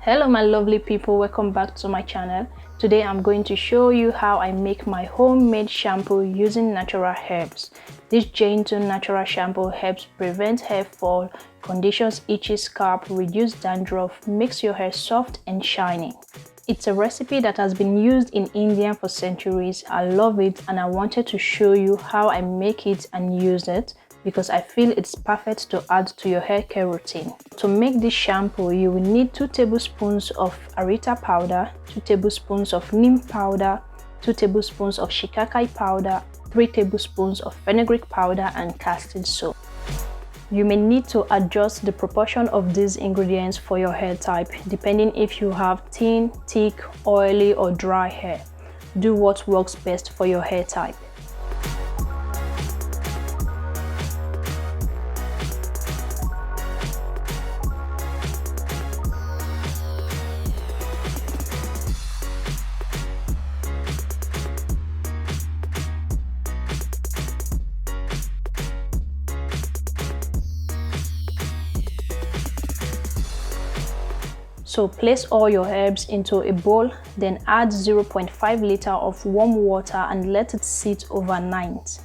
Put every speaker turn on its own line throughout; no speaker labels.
Hello my lovely people, welcome back to my channel. Today I'm going to show you how I make my homemade shampoo using natural herbs. This gentle natural shampoo helps prevent hair fall, conditions itchy scalp, reduce dandruff, makes your hair soft and shiny. It's a recipe that has been used in India for centuries. I love it and I wanted to show you how I make it and use it, because I feel it's perfect to add to your hair care routine. To make this shampoo, you will need 2 tablespoons of Aritha powder, 2 tablespoons of Neem powder, 2 tablespoons of Shikakai powder, 3 tablespoons of Fenugreek powder, and Castile soap. You may need to adjust the proportion of these ingredients for your hair type, depending if you have thin, thick, oily, or dry hair. Do what works best for your hair type. So place all your herbs into a bowl, then add 0.5 liter of warm water and let it sit overnight.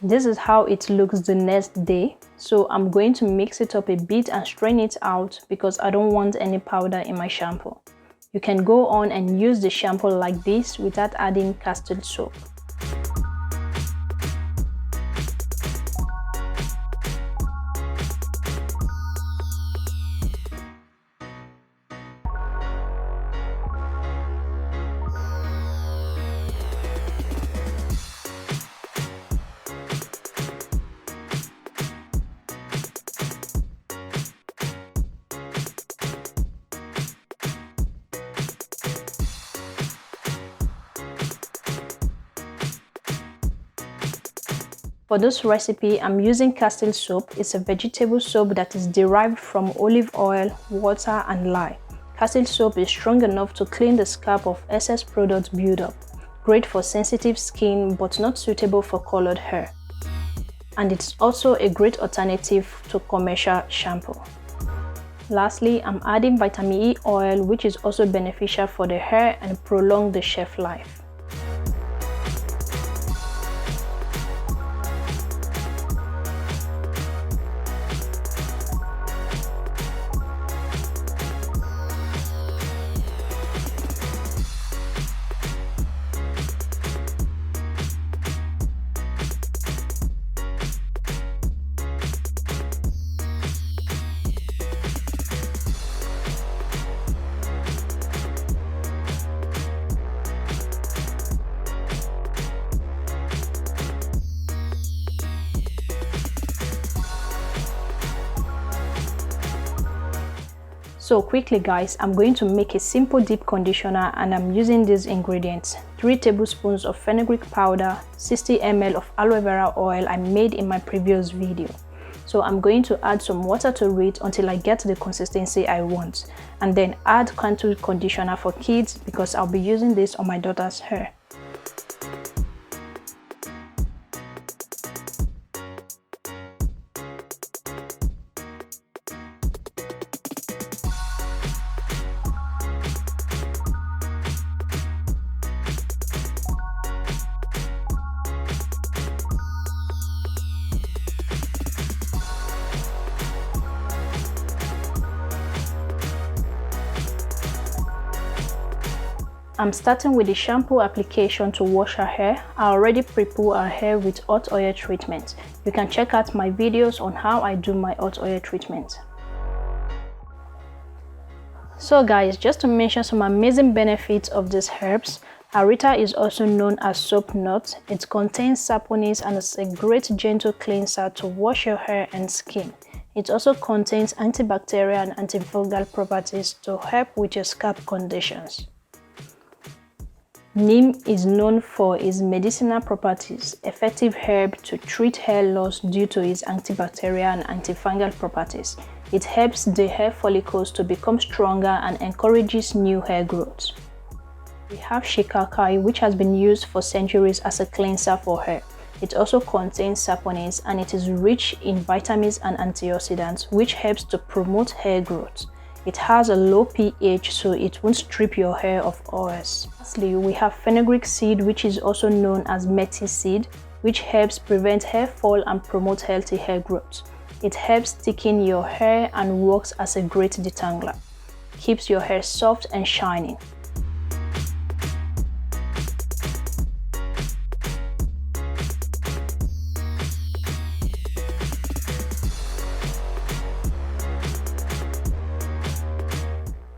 This is how it looks the next day. So I'm going to mix it up a bit and strain it out because I don't want any powder in my shampoo. You can go on and use the shampoo like this without adding Castile soap. For this recipe, I'm using Castile soap. It's a vegetable soap that is derived from olive oil, water, and lye. Castile soap is strong enough to clean the scalp of excess product buildup. Great for sensitive skin but not suitable for colored hair. And it's also a great alternative to commercial shampoo. Lastly, I'm adding vitamin E oil, which is also beneficial for the hair and prolong the shelf life. So quickly guys, I'm going to make a simple deep conditioner and I'm using these ingredients: 3 tablespoons of fenugreek powder, 60 ml of aloe vera oil I made in my previous video. So I'm going to add some water to it until I get the consistency I want, and then add contour conditioner for kids because I'll be using this on my daughter's hair. I'm starting with the shampoo application to wash her hair. I already pre-poo her hair with hot oil treatment. You can check out my videos on how I do my hot oil treatment. So guys, just to mention some amazing benefits of these herbs, Aritha is also known as soap nut. It contains saponins and is a great gentle cleanser to wash your hair and skin. It also contains antibacterial and antifungal properties to help with your scalp conditions. Neem is known for its medicinal properties, effective herb to treat hair loss due to its antibacterial and antifungal properties. It helps the hair follicles to become stronger and encourages new hair growth. We have Shikakai, which has been used for centuries as a cleanser for hair. It also contains saponins and it is rich in vitamins and antioxidants, which helps to promote hair growth. It has a low pH, so it won't strip your hair of oils. Lastly, we have fenugreek seed, which is also known as meti seed, which helps prevent hair fall and promote healthy hair growth. It helps thicken your hair and works as a great detangler. Keeps your hair soft and shining.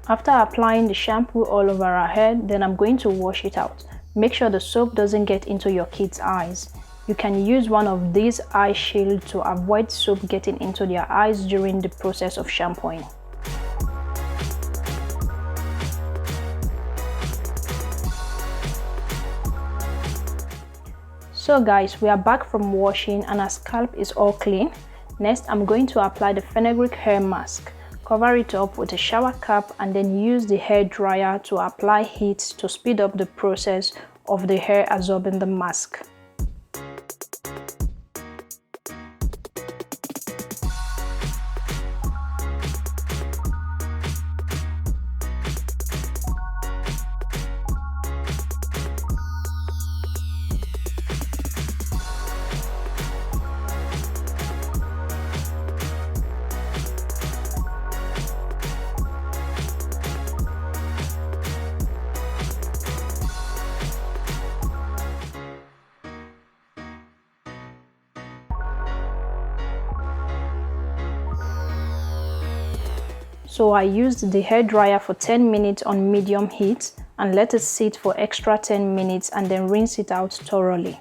After applying the shampoo all over our hair, then I'm going to wash it out. Make sure the soap doesn't get into your kids' eyes. You can use one of these eye shields to avoid soap getting into their eyes during the process of shampooing. So guys, we are back from washing and our scalp is all clean. Next, I'm going to apply the fenugreek hair mask. Cover it up with a shower cap and then use the hair dryer to apply heat to speed up the process of the hair absorbing the mask. So I used the hair dryer for 10 minutes on medium heat and let it sit for extra 10 minutes and then rinse it out thoroughly.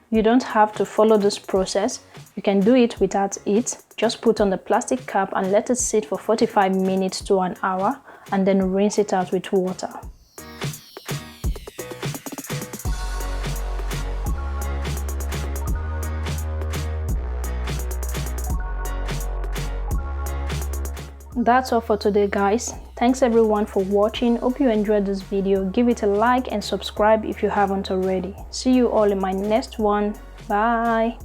You don't have to follow this process. You can do it without it. Just put on the plastic cap and let it sit for 45 minutes to an hour and then rinse it out with water. That's all for today guys. Thanks everyone for watching. Hope you enjoyed this video. Give it a like and subscribe if you haven't already. See you all in my next one. Bye.